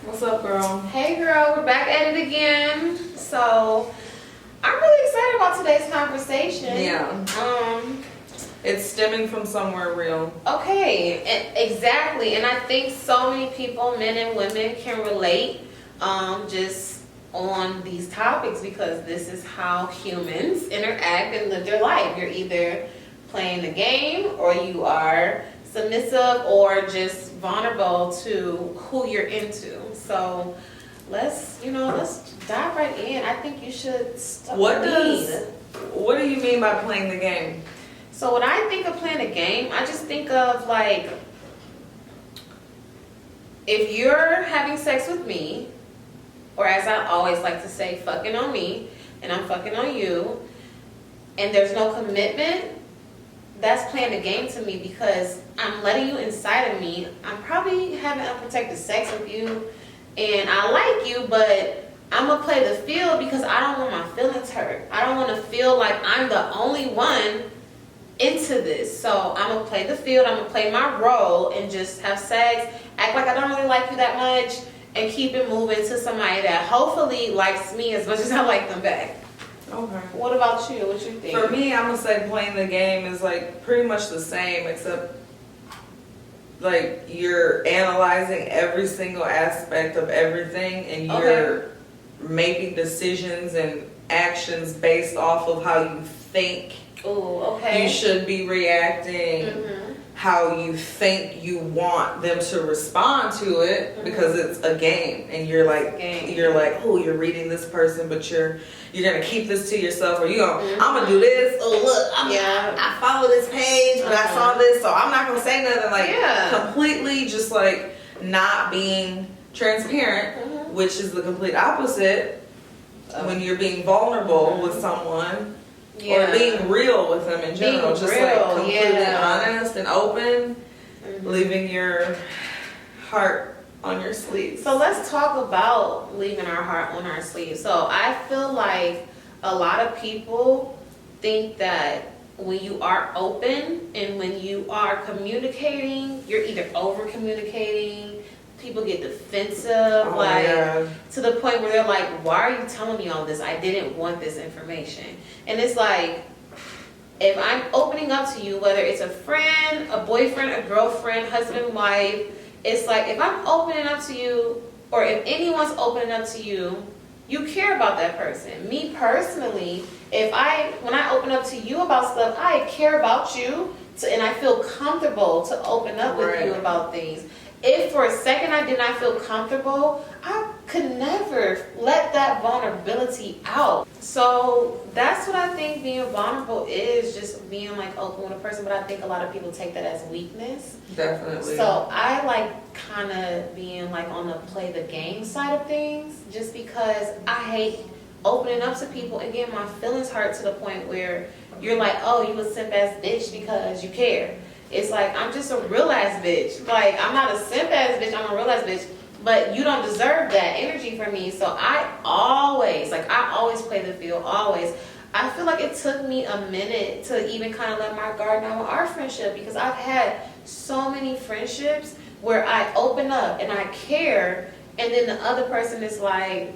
What's up, girl? Hey girl, we're back at it again. So I'm really excited about today's conversation. Yeah. It's stemming from somewhere real. Okay, exactly. And I think so many people, men and women, can relate just on these topics because this is how humans interact and live their life. You're either playing the game or you are submissive or just vulnerable to who you're into. So let's dive right in. I think you should start. What do you mean by playing the game? So when I think of playing a game, I just think of like, if you're having sex with me, or as I always like to say, fucking on me, and I'm fucking on you, and there's no commitment, that's playing the game to me because I'm letting you inside of me. I'm probably having unprotected sex with you, and I like you, but I'm gonna play the field because I don't want my feelings hurt. I don't want to feel like I'm the only one into this. So I'm gonna play the field, I'm gonna play my role and just have sex, act like I don't really like you that much, and keep it moving to somebody that hopefully likes me as much as I like them back. Okay. What about you? What you think? For me, I'm gonna say playing the game is like pretty much the same, except like you're analyzing every single aspect of everything and you're making decisions and actions based off of how you think you should be reacting, how you think you want them to respond to it, because it's a game and you're like oh, you're reading this person, but you're gonna keep this to yourself, or I'm gonna do this. Oh look, I follow this page, but I saw this, so I'm not gonna say nothing. Like completely just like not being transparent, which is the complete opposite when you're being vulnerable with someone. Or being real with them in general, just like completely honest and open, leaving your heart on your sleeve. So let's talk about leaving our heart on our sleeve. So I feel like a lot of people think that when you are open and when you are communicating, you're either over communicating. People get defensive, to the point where they're like, why are you telling me all this? I didn't want this information. And it's like, if I'm opening up to you, whether it's a friend, a boyfriend, a girlfriend, husband, wife, it's like, if I'm opening up to you, or if anyone's opening up to you, you care about that person. Me personally, when I open up to you about stuff, I care about you, and I feel comfortable to open up with you about things. If for a second I did not feel comfortable, I could never let that vulnerability out. So that's what I think being vulnerable is, just being like open with a person. But I think a lot of people take that as weakness. Definitely. So I like kind of being like on the play the game side of things, just because I hate opening up to people and getting my feelings hurt to the point where you're like, oh, you a simp ass bitch because you care. It's like, I'm just a real ass bitch. Like, I'm not a simp ass bitch, I'm a real ass bitch. But you don't deserve that energy from me. So I always play the field, always. I feel like it took me a minute to even kind of let my guard down with our friendship, because I've had so many friendships where I open up and I care, and then the other person is like,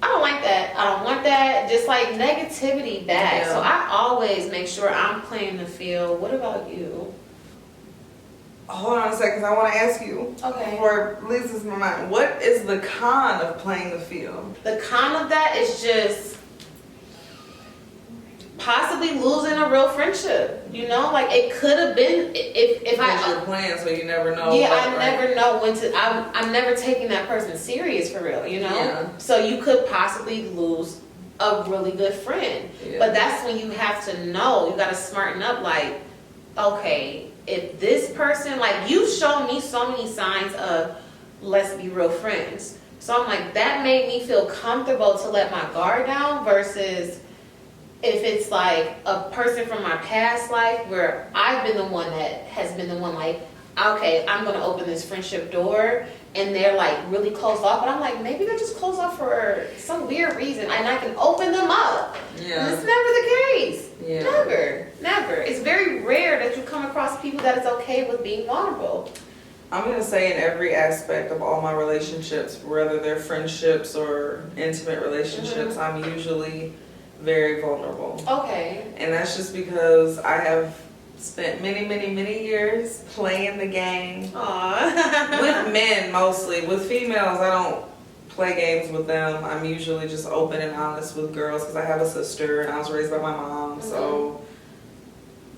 I don't like that, I don't want that, just like negativity back. So I always make sure I'm playing the field. What about you? Hold on a second, I want to ask you, before it leaves my mind, what is the con of playing the field? The con of that is just possibly losing a real friendship. You know, like it could have been if you're playing, so you never know. Yeah, I never know when to. I'm never taking that person serious for real. You know, so you could possibly lose a really good friend. But that's when you have to know. You got to smarten up. Like, okay, if this person, like, you've shown me so many signs of let's be real friends. So I'm like, that made me feel comfortable to let my guard down, versus if it's like a person from my past life where I've been the one that has been the one like, okay, I'm going to open this friendship door, and they're like really closed off, but I'm like, maybe they're just closed off for some weird reason and I can open them up. And it's never the case. Never. It's very rare that you come across people that is okay with being vulnerable. I'm gonna say in every aspect of all my relationships, whether they're friendships or intimate relationships, I'm usually very vulnerable. Okay. And that's just because I have spent many years playing the game. Aww. With men mostly. With females, I don't play games with them. I'm usually just open and honest with girls because I have a sister and I was raised by my mom. So,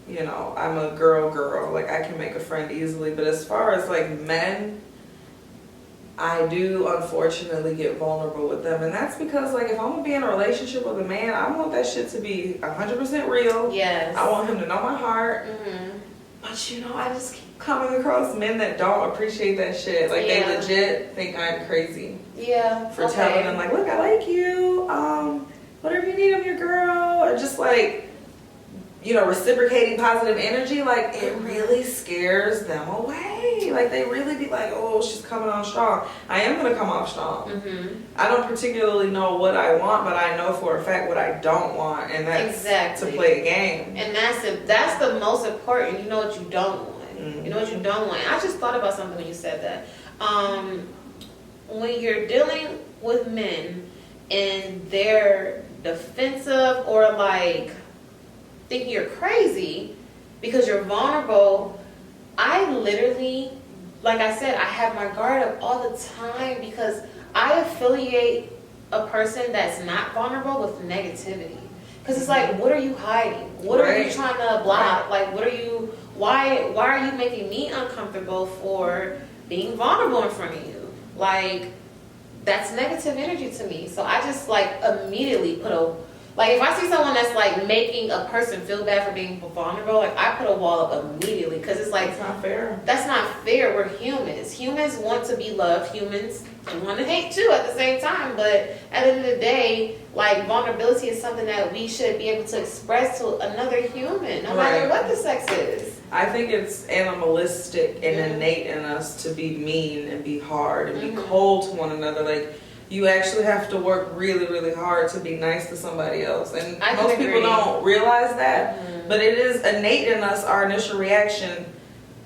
you know, I'm a girl. Like, I can make a friend easily. But as far as like men, I do unfortunately get vulnerable with them. And that's because, like, if I'm gonna be in a relationship with a man, I want that shit to be 100% real. Yes. I want him to know my heart. But, you know, I just keep coming across men that don't appreciate that shit. Like, they legit think I'm crazy. Yeah. For telling them, like, look, I like you. Whatever you need, I'm your girl. Or just, like, you know, reciprocating positive energy. Like, it really scares them away. Like, they really be like, oh, she's coming on strong. I am going to come off strong. I don't particularly know what I want, but I know for a fact what I don't want. And that's to play a game. And that's the most important. You know what you don't want. You know what you don't want. I just thought about something when you said that. When you're dealing with men and they're defensive or like thinking you're crazy because you're vulnerable, I literally, like I said, I have my guard up all the time because I affiliate a person that's not vulnerable with negativity. Because it's like, what are you hiding? What are you trying to block? Like, why are you making me uncomfortable for being vulnerable in front of you? Like, that's negative energy to me. So I just like immediately like if I see someone that's like making a person feel bad for being vulnerable, like I put a wall up immediately because it's like, it's not fair. That's not fair. We're humans. Humans want to be loved. Humans want to hate too at the same time. But at the end of the day, like vulnerability is something that we should be able to express to another human, no matter what the sex is. I think it's animalistic and innate in us to be mean and be hard and be cold to one another. Like, you actually have to work really hard to be nice to somebody else. And most people don't realize that. But it is innate in us, our initial reaction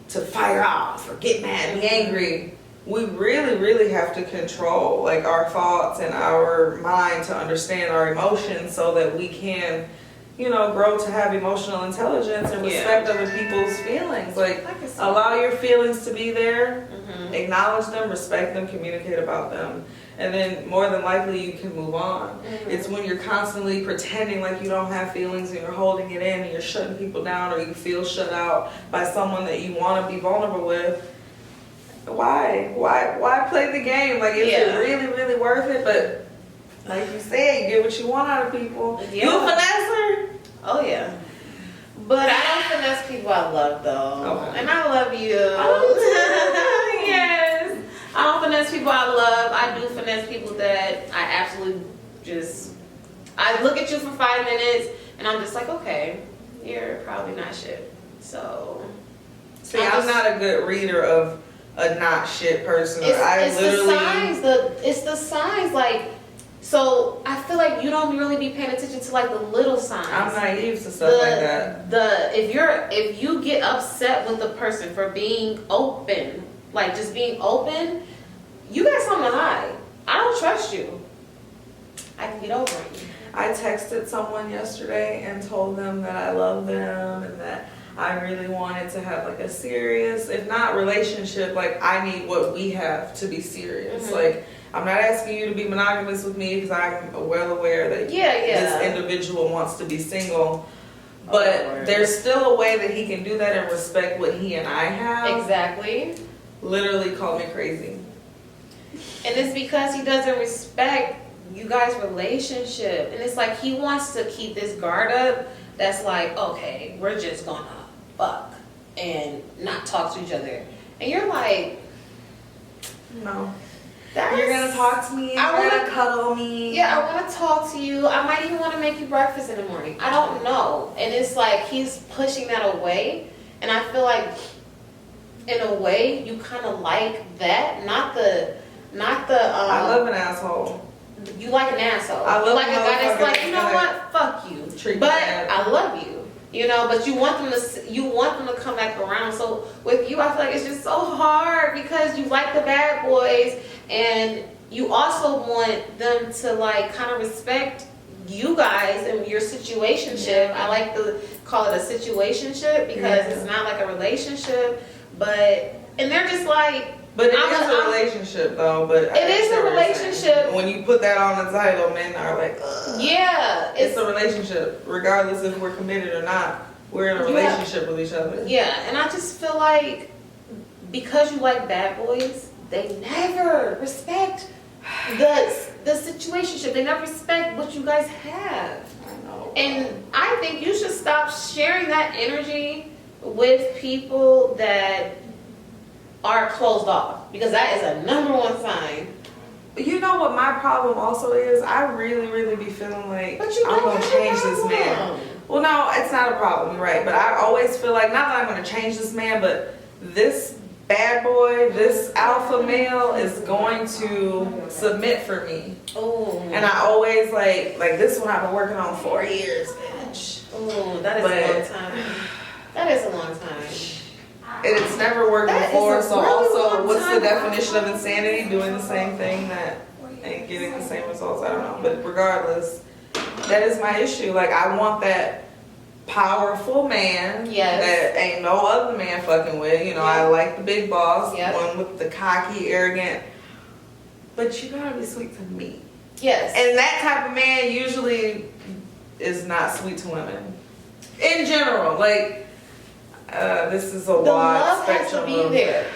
to fire off or get mad, be angry. We really have to control like our thoughts and our mind to understand our emotions so that we can, you know, grow to have emotional intelligence and respect other people's feelings. Like, allow your feelings to be there, acknowledge them, respect them, communicate about them. And then more than likely you can move on. It's when you're constantly pretending like you don't have feelings and you're holding it in and you're shutting people down or you feel shut out by someone that you want to be vulnerable with. Why play the game? Like, is it really worth it? But like you said, you get what you want out of people. You a finesser? Oh yeah. But I don't finesse people I love though. Okay. And I love you. Yes. I don't finesse people I love. I do finesse people that I absolutely just, I look at you for 5 minutes and I'm just like, okay, you're probably not shit. So. See, I'm not a good reader of a not shit person. It's the signs. Like, so I feel like you don't really be paying attention to like the little signs. I'm naive to stuff like that. If you get upset with the person for being open, like just being open, you got something to hide. I don't trust you. I can get over it. I texted someone yesterday and told them that I love them and that I really wanted to have like a serious, if not relationship, like I need what we have to be serious. Like, I'm not asking you to be monogamous with me because I'm well aware that this individual wants to be single. But there's still a way that he can do that and respect what he and I have. Exactly. Literally called me crazy. And it's because he doesn't respect you guys' relationship. And it's like he wants to keep this guard up that's like, okay, we're just gonna fuck and not talk to each other. And you're like, no. You're gonna talk to me, you're gonna cuddle me. Yeah, I wanna talk to you. I might even wanna make you breakfast in the morning. I don't know. And it's like he's pushing that away. And I feel like in a way you kinda like that. Not the I love an asshole. You like an asshole. I love like a guy that's like, you know what? Fuck you. But I love you. You know, but you want them to come back around. So with you, I feel like it's just so hard because you like the bad boys, and you also want them to like kind of respect you guys and your situationship. Yeah. I like to call it a situationship because it's not like a relationship, and they're just like. But it is a relationship, though. But it is a relationship. When you put that on the title, men are like, ugh. Yeah, It's a relationship, regardless if we're committed or not. We're in a relationship with each other. Yeah, and I just feel like because you like bad boys, they never respect the situationship. They never respect what you guys have. I know. And I think you should stop sharing that energy with people that are closed off, because that is a number one sign. You know what my problem also is? I really, really be feeling like But you I'm don't gonna have a change this man. problem. Well, no, it's not a problem. You're right, but I always feel like not that I'm gonna change this man, but this bad boy, this alpha male is going to submit for me. Oh. And I always like this one I've been working on 4 years, bitch. Oh, that is a long time. That is a long time. And it's never worked That before, is a so really also long what's the time. definition of insanity? Doing the same thing that ain't getting the same results. I don't know. But regardless, that is my issue. Like I want that powerful man that ain't no other man fucking with. You know, I like the big boss, one with the cocky, arrogant. But you gotta be sweet to me. Yes. And that type of man usually is not sweet to women. In general, like this is a wide love spectrum. has to be there.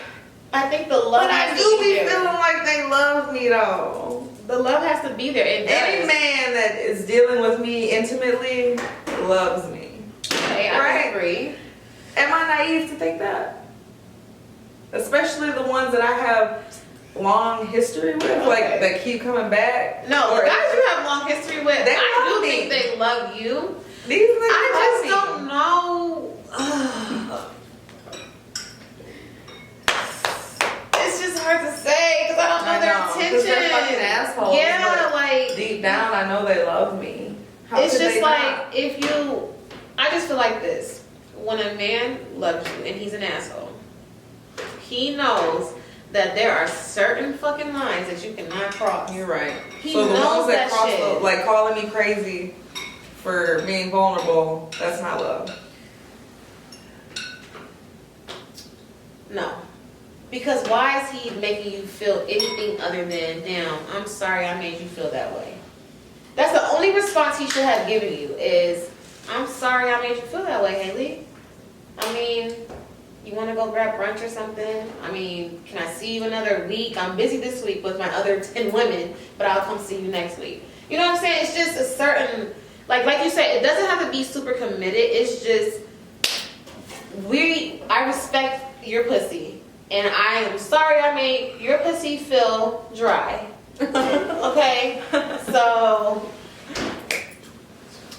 I think the love But I has do to be be there. feeling like they love me though. The love has to be there. It does. Any man that is dealing with me intimately loves me. Okay, I Right? agree. Am I naive to think that? Especially the ones that I have long history with, like that keep coming back. No, Or the guys you have long history with, They I love do me. think they love you. These niggas I just love me. don't know. It's just hard to say because I don't know I their know, 'cause intention. they're fucking assholes, Yeah, but like deep down, I know they love me. How it's could just they like not? if you. I just feel like this: when a man loves you and he's an asshole, he knows that there are certain fucking lines that you cannot cross. You're right. He So the knows ones that that cross shit. like calling me crazy for being vulnerable, that's not love. No. Because why is he making you feel anything other than, damn, I'm sorry I made you feel that way? That's the only response he should have given you is, I'm sorry I made you feel that way, Haley. I mean, you want to go grab brunch or something? I mean, can I see you another week? I'm busy this week with my other 10 women, but I'll come see you next week. You know what I'm saying? It's just a certain, like you said, it doesn't have to be super committed. It's just, I respect your pussy. And I am sorry I made your pussy feel dry. Okay? So,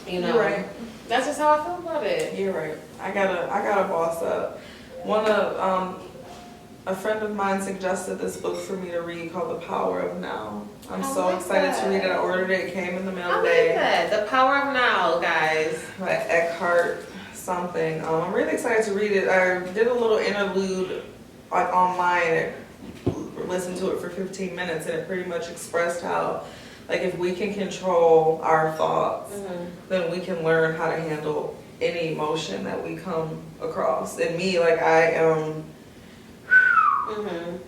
you know. You're right. That's just how I feel about it. You're right. I gotta boss up. A friend of mine suggested this book for me to read called The Power of Now. I'm so excited to read it. I ordered it. It came in the mail I today. like that. The Power of Now, guys. By Eckhart something. I'm really excited to read it. I did a little interlude like online. Listened to it for 15 minutes, and it pretty much expressed how, like, if we can control our thoughts, then we can learn how to handle any emotion that we come across. And me, like, I am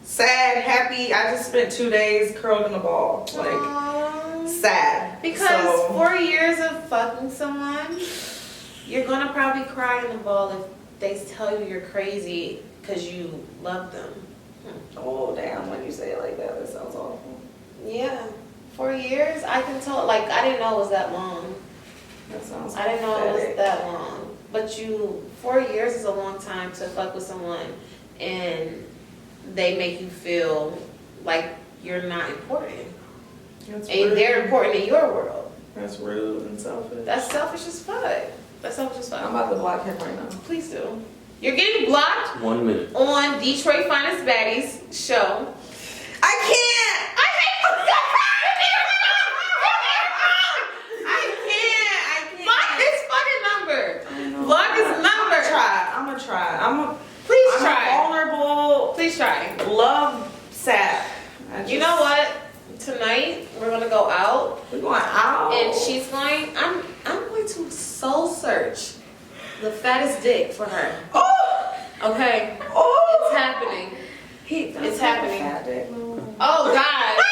sad, happy. I just spent 2 days curled in a ball, like, Aww. sad. Because 4 years of fucking someone, you're gonna probably cry in the ball if they tell you you're crazy because you love them. Oh, damn, when you say it like that, that sounds awful. Yeah. 4 years, I can tell, like, I didn't know it was that long. That sounds I didn't know it pathetic. was that long. But 4 years is a long time to fuck with someone and they make you feel like you're not important. That's And rude. they're important in your world. That's rude and selfish. That's selfish as fuck. That's selfish as fuck. I'm about to block him right now. Please do. You're getting blocked 1 minute. on Detroit Finest Baddies show. I can't! I hate I can't! Block his fucking number. I know. Block tonight we're gonna go out. We're going out. And she's going, I'm going to soul search the fattest dick for her. Oh! Okay? Oh! It's happening. It's happening. Oh, God.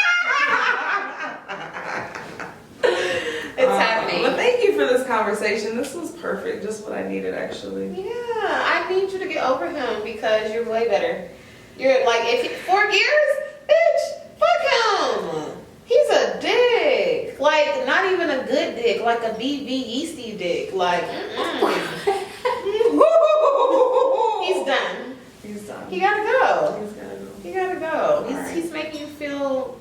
It's happening. Well, thank you for this conversation. This was perfect. Just what I needed, actually. Yeah, I need you to get over him because you're way better. You're like, if 4 years, bitch, fuck him. He's a dick. Like, not even a good dick, like a BB Yeasty dick. Like, he's done. He's done. He gotta go. He's gotta go. He gotta go. Right. He's making you feel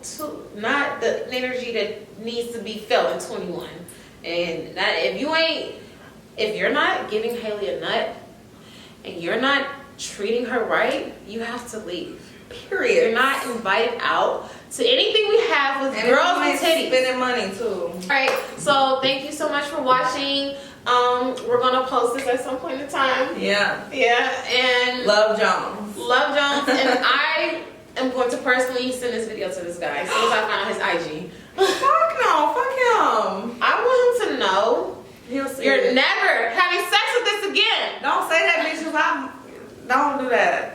not the energy that needs to be felt in 21. And that if you're not giving Haley a nut and you're not treating her right, you have to leave. Period. You're not invited out to anything we have with and girls and titties. Spending money too. Alright, so thank you so much for watching. We're gonna post this at some point in time. Yeah. Yeah, and Love Jones. Love Jones, and I am going to personally send this video to this guy as soon as I find out his IG. Fuck no, fuck him. I want him to know He'll see you're it. never having sex with this again. Don't say that, bitch, 'cause don't do that.